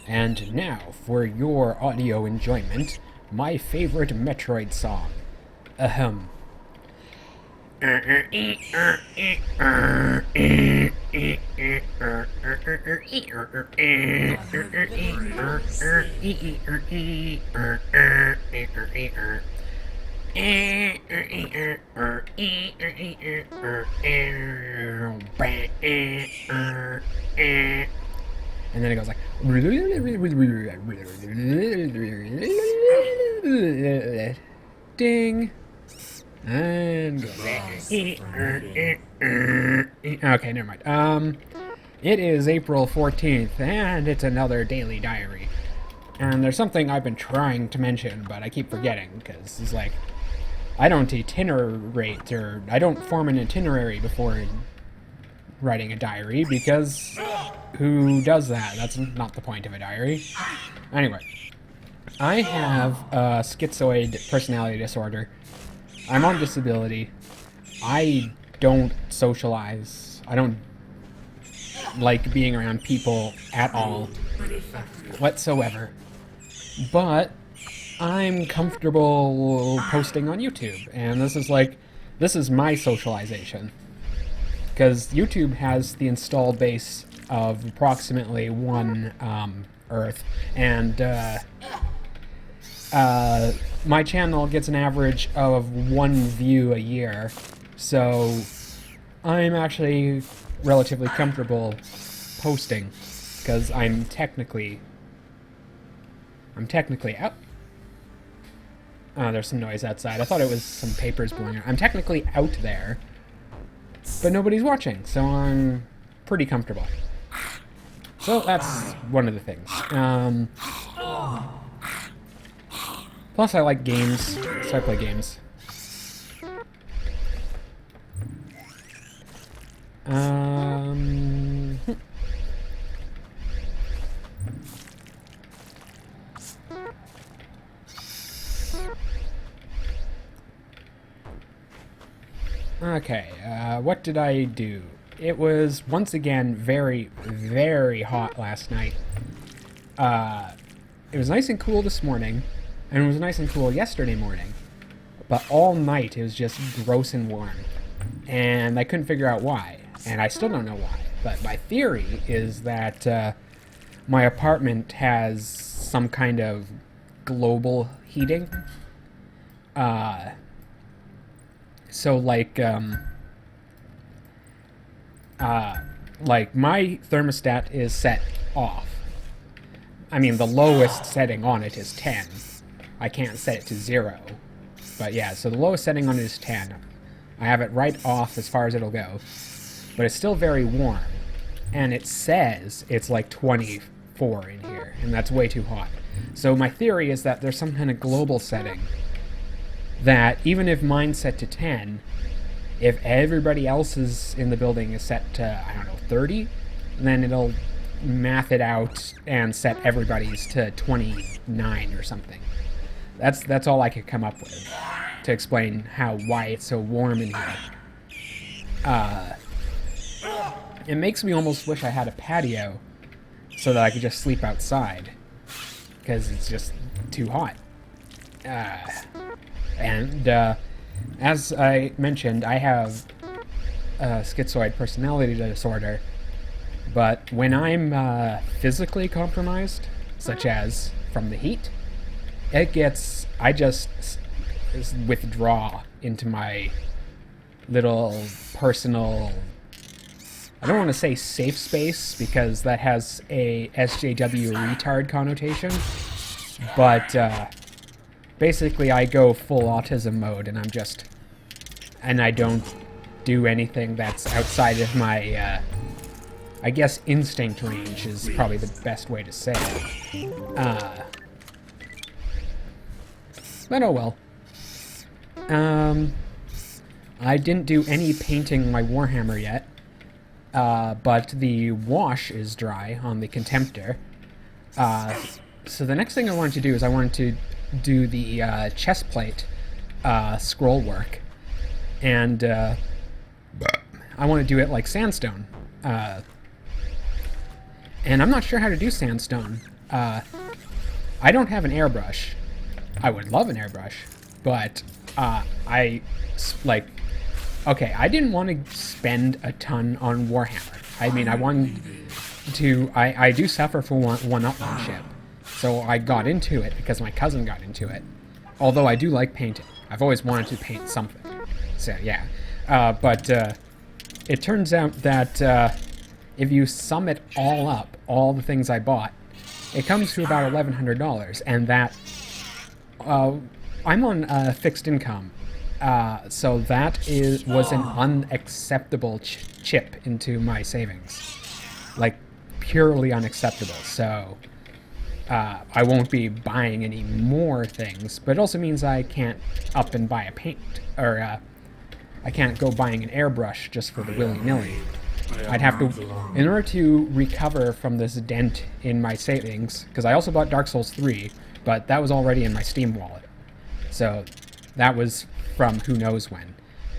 And now, for your audio enjoyment, my favorite Metroid song. Ahem. And then it goes like ding and okay, never mind. It is April 14th and it's another daily diary. And there's something I've been trying to mention, but I keep forgetting because it's like I don't itinerate or I don't form an itinerary before writing a diary because who does that? That's not the point of a diary. Anyway, I have a schizoid personality disorder. I'm on disability. I don't socialize. I don't like being around people at all whatsoever. But I'm comfortable posting on YouTube, and this is my socialization. Because YouTube has the installed base of approximately one Earth, and my channel gets an average of one view a year, so I'm actually relatively comfortable posting, because I'm technically out. There's some noise outside. I thought it was some papers blowing out. I'm technically out there, but nobody's watching, so I'm pretty comfortable. So that's one of the things. Plus I like games, so I play games. Okay, what did I do? It was, once again, very, very hot last night. It was nice and cool this morning, and it was nice and cool yesterday morning. But all night, it was just gross and warm. And I couldn't figure out why. And I still don't know why. But my theory is that my apartment has some kind of global heating. So like my thermostat is set off. I mean, the lowest setting on it is 10. I can't set it to 0. But yeah, so the lowest setting on it is 10. I have it right off as far as it'll go. But it's still very warm. And it says it's like 24 in here, and that's way too hot. So my theory is that there's some kind of global setting that even if mine's set to 10, if everybody else's in the building is set to, I don't know, 30, then it'll math it out and set everybody's to 29 or something. That's all I could come up with to explain why it's so warm in here. It makes me almost wish I had a patio so that I could just sleep outside, because it's just too hot. And as I mentioned, I have schizoid personality disorder, but when I'm physically compromised, such as from the heat, I just withdraw into my little personal, I don't want to say safe space, because that has a SJW retard connotation, but basically I go full autism mode, and I don't do anything that's outside of my, I guess instinct range is probably the best way to say it. But oh well. I didn't do any painting my Warhammer yet, but the wash is dry on the Contemptor. So the next thing I wanted to do is I wanted to do the chest plate scroll work, and I want to do it like sandstone. And I'm not sure how to do sandstone. I don't have an airbrush. I would love an airbrush, but okay, I didn't want to spend a ton on Warhammer. I mean, I wanted to, I do suffer from one-upmanship, so I got into it because my cousin got into it. Although I do like painting. I've always wanted to paint something. So, yeah. But it turns out that if you sum it all up, all the things I bought, it comes to about $1,100, and that, I'm on fixed income, so that was an unacceptable chip into my savings. Like, purely unacceptable, so I won't be buying any more things, but it also means I can't up and buy a paint, or I can't go buying an airbrush just for the willy-nilly. I'd have to, in order to recover from this dent in my savings, because I also bought Dark Souls 3, but that was already in my Steam wallet. So that was from who knows when.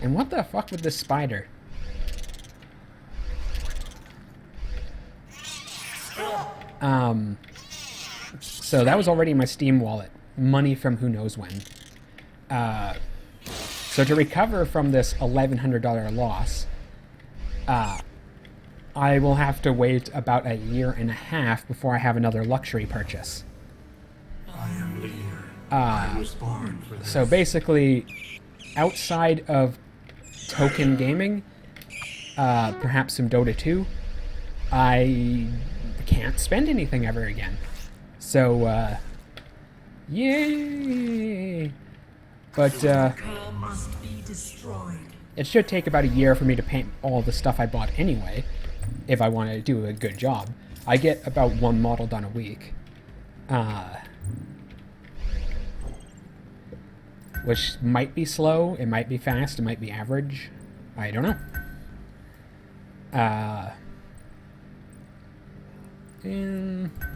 And what the fuck with this spider? So that was already in my Steam wallet. Money from who knows when. So to recover from this $1,100 loss, I will have to wait about a year and a half before I have another luxury purchase. I am leader. I was born for this. So basically, outside of token gaming, perhaps some Dota 2, I can't spend anything ever again. So, yay! But, must be destroyed. it should take about a year for me to paint all the stuff I bought anyway, if I want to do a good job. I get about one model done a week. Which might be slow, it might be fast, it might be average. I don't know.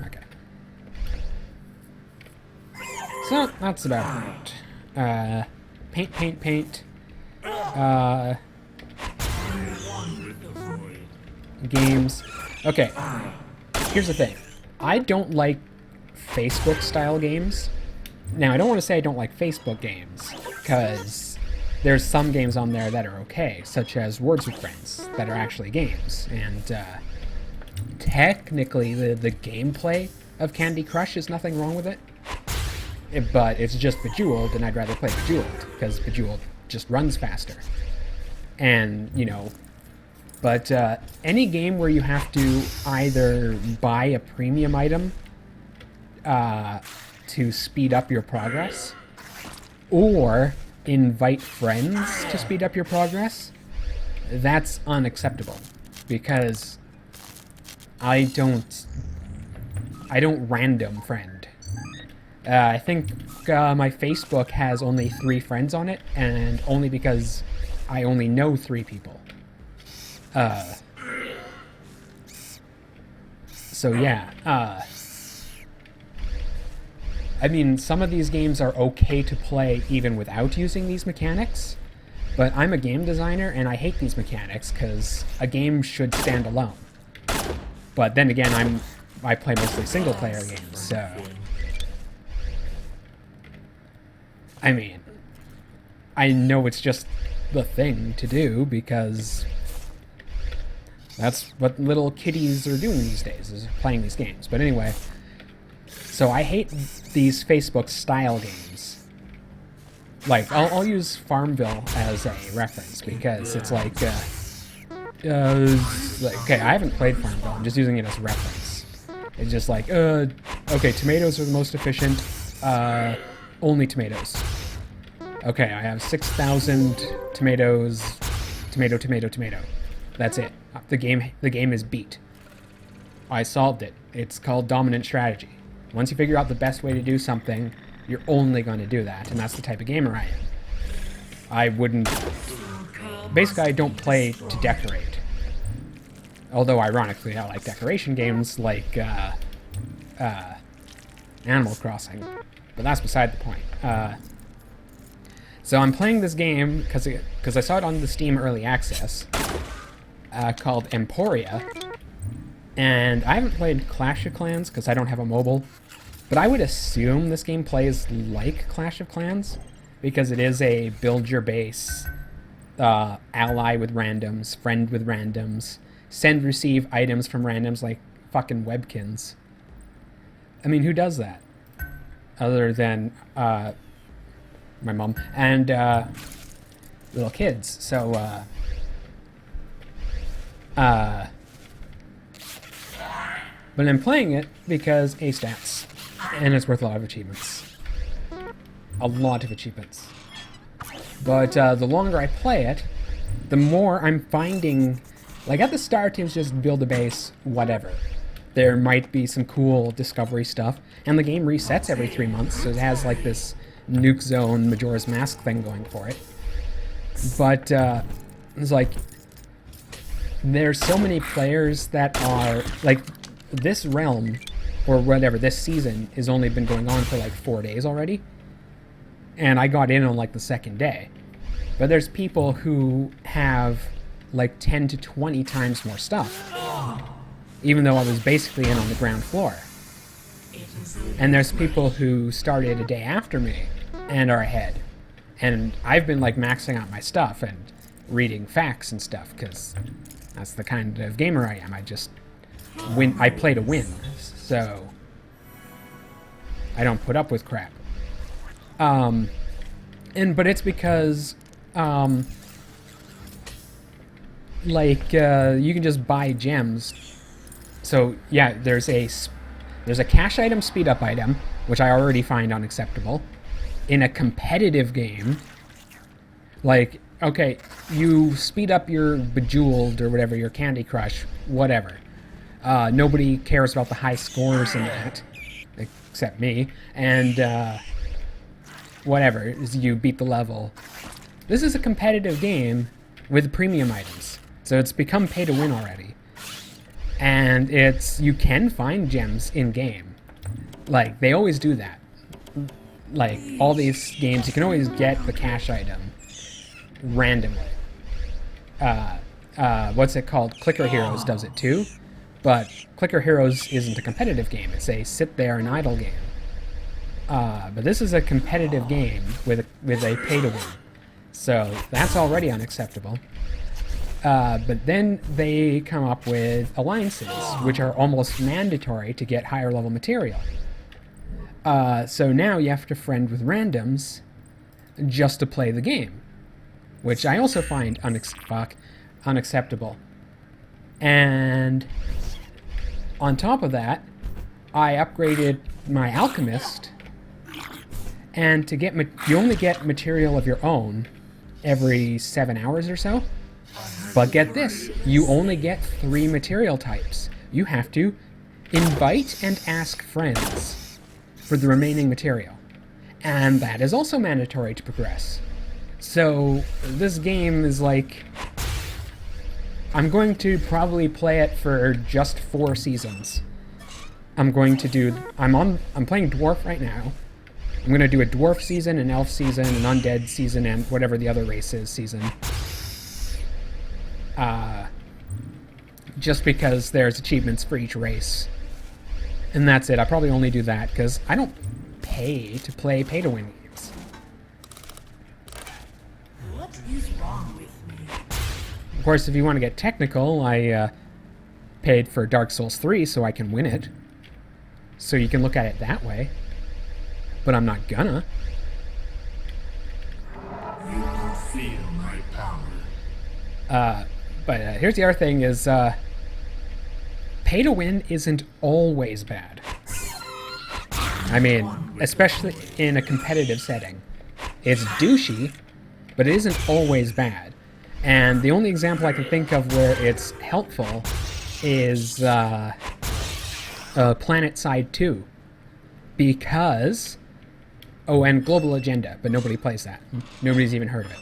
Okay. So, that's about it. Paint. Games. Okay. Here's the thing. I don't like Facebook-style games. Now, I don't want to say I don't like Facebook games, because there's some games on there that are okay, such as Words with Friends, that are actually games. And technically, the gameplay of Candy Crush is nothing wrong with it. But it's just Bejeweled, and I'd rather play Bejeweled, because Bejeweled just runs faster. And, you know, but any game where you have to either buy a premium item to speed up your progress, or invite friends to speed up your progress, that's unacceptable, because I don't random friend. I think my Facebook has only 3 friends on it, and only because I only know 3 people. So yeah, I mean, some of these games are okay to play even without using these mechanics, but I'm a game designer and I hate these mechanics because a game should stand alone. But then again, I play mostly single-player games, so... I mean, I know it's just the thing to do because that's what little kiddies are doing these days, is playing these games. But anyway, so I hate these Facebook-style games. Like, I'll use Farmville as a reference because it's like, okay, I haven't played Farmville, I'm just using it as a reference. It's just like, okay, tomatoes are the most efficient, only tomatoes. Okay, I have 6,000 tomatoes, tomato. That's it. The game is beat. I solved it. It's called dominant strategy. Once you figure out the best way to do something, you're only going to do that, and that's the type of gamer I am. I wouldn't... Basically, I don't play to decorate. Although, ironically, I like decoration games like Animal Crossing. But that's beside the point. So I'm playing this game because I saw it on the Steam Early Access, called Emporia. And I haven't played Clash of Clans because I don't have a mobile, but I would assume this game plays like Clash of Clans because it is a build your base, ally with randoms, friend with randoms, send receive items from randoms like fucking Webkins. I mean, who does that? Other than my mom and little kids. So, but I'm playing it because A stats, and it's worth a lot of achievements. A lot of achievements. But the longer I play it, the more I'm finding, like at the start it was just build a base, whatever. There might be some cool discovery stuff, and the game resets every 3 months, so it has like this Nuke Zone Majora's Mask thing going for it. But it's like, there's so many players that are, like, this realm, or whatever, this season has only been going on for like 4 days already. And I got in on like the second day. But there's people who have like 10 to 20 times more stuff, even though I was basically in on the ground floor. And there's people who started a day after me and are ahead. And I've been like maxing out my stuff and reading facts and stuff because that's the kind of gamer I am. I just win. I play to win, so I don't put up with crap. But it's because you can just buy gems. So yeah, there's a cash item, speed up item, which I already find unacceptable. In a competitive game, like, okay, you speed up your Bejeweled or whatever, your Candy Crush, whatever. Nobody cares about the high scores in that, except me. And whatever, you beat the level. This is a competitive game with premium items, so it's become pay to win already. And you can find gems in game. Like, they always do that. Like, all these games, you can always get the cash item randomly. What's it called? Clicker Heroes does it too, but Clicker Heroes isn't a competitive game. It's a sit there and idle game. But this is a competitive game with a pay to win, so that's already unacceptable. But then they come up with alliances, which are almost mandatory to get higher level material. So now you have to friend with randoms just to play the game, which I also find unacceptable. And on top of that, I upgraded my alchemist, and to get you only get material of your own every 7 hours or so. But get this, you only get 3 material types. You have to invite and ask friends for the remaining material. And that is also mandatory to progress. So this game is like, I'm going to probably play it for just 4 seasons. I'm playing Dwarf right now. I'm going to do a Dwarf season, an Elf season, an Undead season, and whatever the other race is season. Just because there's achievements for each race. And that's it. I probably only do that because I don't pay to play pay-to-win games. What is wrong with me? Of course, if you want to get technical, I paid for Dark Souls 3 so I can win it. So you can look at it that way. But I'm not gonna. You will feel my power. But here's the other thing is, pay to win isn't always bad. I mean, especially in a competitive setting. It's douchey, but it isn't always bad. And the only example I can think of where it's helpful is Planet Side 2. Because... Oh, and Global Agenda, but nobody plays that. Nobody's even heard of it.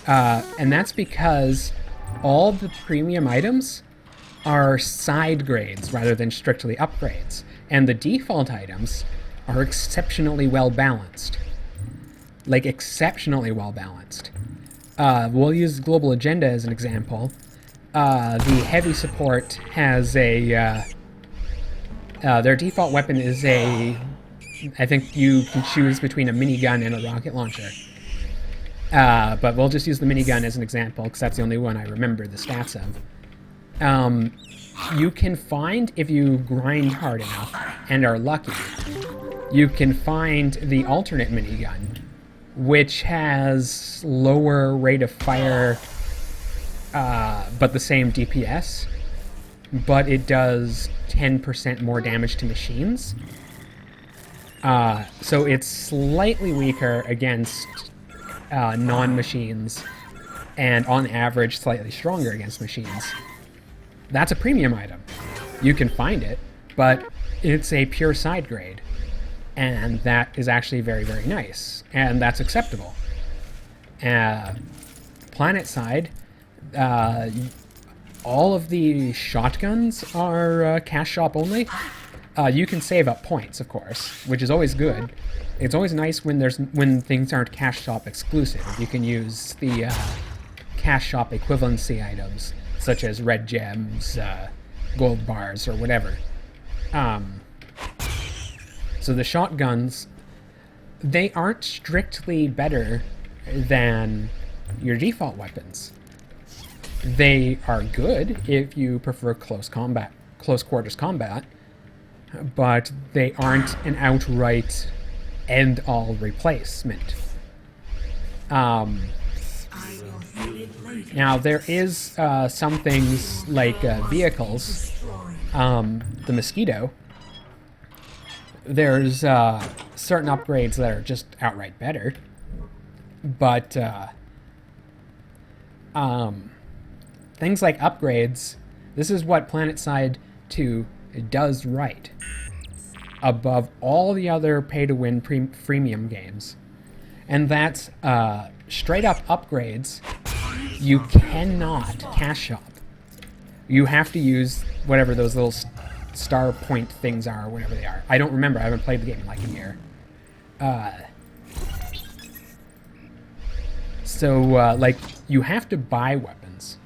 And that's because all the premium items are side grades rather than strictly upgrades. And the default items are exceptionally well balanced. Like, exceptionally well balanced. We'll use Global Agenda as an example. the heavy support has a... their default weapon is a... I think you can choose between a minigun and a rocket launcher. But we'll just use the minigun as an example, because that's the only one I remember the stats of. You can find, if you grind hard enough and are lucky, you can find the alternate minigun, which has lower rate of fire, but the same DPS, but it does 10% more damage to machines. So it's slightly weaker against non-machines, and on average slightly stronger against machines. That's a premium item. You can find it, but it's a pure side grade, and that is actually very, very nice, and that's acceptable. Planet side, all of the shotguns are cash shop only. You can save up points, of course, which is always good. It's always nice when things aren't cash shop exclusive. You can use the cash shop equivalency items, such as red gems, gold bars, or whatever. So the shotguns, they aren't strictly better than your default weapons. They are good if you prefer close quarters combat, but they aren't an outright end-all replacement. Now, there is some things like vehicles. The Mosquito. There's certain upgrades that are just outright better. But things like upgrades, this is what PlanetSide 2 does right above all the other pay-to-win freemium games. And that's straight up upgrades you cannot cash shop. You have to use whatever those little star point things are, or whatever they are. I don't remember. I haven't played the game in like a year. Like, you have to buy weapons,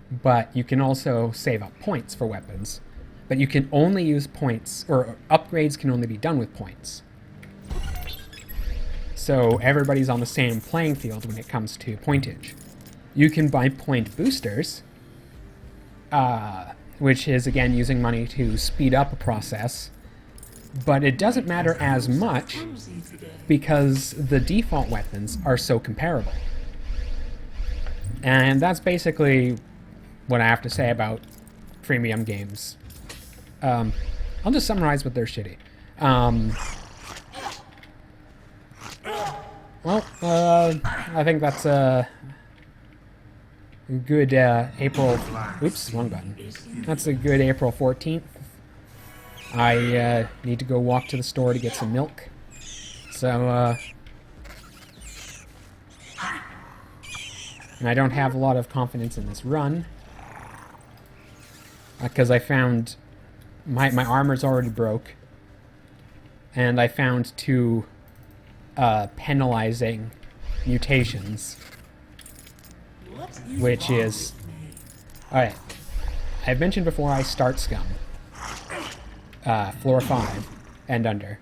but you can also save up points for weapons. But you can only use points, or upgrades can only be done with points. So everybody's on the same playing field when it comes to pointage. You can buy point boosters, which is, again, using money to speed up a process. But it doesn't matter as much because the default weapons are so comparable. And that's basically what I have to say about freemium games. I'll just summarize what they're shitty. I think that's a good April... Oops, wrong button. That's a good April 14th. I need to go walk to the store to get some milk. So, and I don't have a lot of confidence in this run. Because I found... My armor's already broke. And I found 2 penalizing mutations. Which is... Alright. I've mentioned before I start Scum. Floor 5 and under.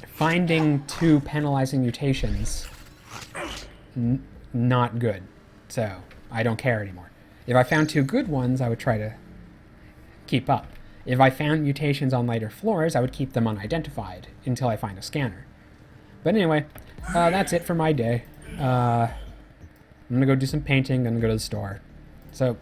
Finding 2 penalizing mutations... not good. So, I don't care anymore. If I found 2 good ones, I would try to keep up. If I found mutations on later floors, I would keep them unidentified until I find a scanner. But anyway, that's it for my day. I'm gonna go do some painting, then go to the store. So,